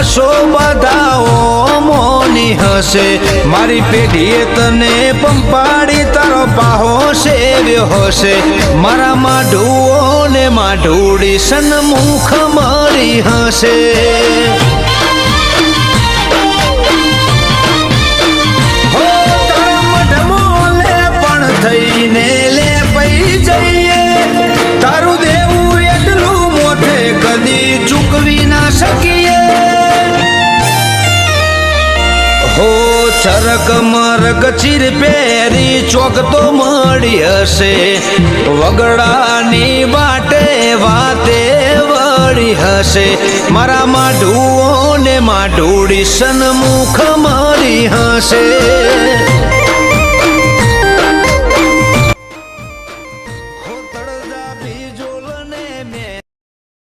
વર્ષો બધાઓ મોની હશે મારી પેઢીએ તને પંપાડી તારો પાહો સેવ્યો હશે મારા માઢુઓ ને માઢુડી સન્મુખ મળી હશે થઈને લે પઈ જઈએ તારું દેવું એટલું મોઢે કદી ચૂકવી ના શકીએ હો ચરક મરક ચીર પહેરી ચોક તો મળી હશે વગડાની વાટે વાતે વળી હશે મારા માઢુઓ ને માઢુડી સન્મુખ મળી હશે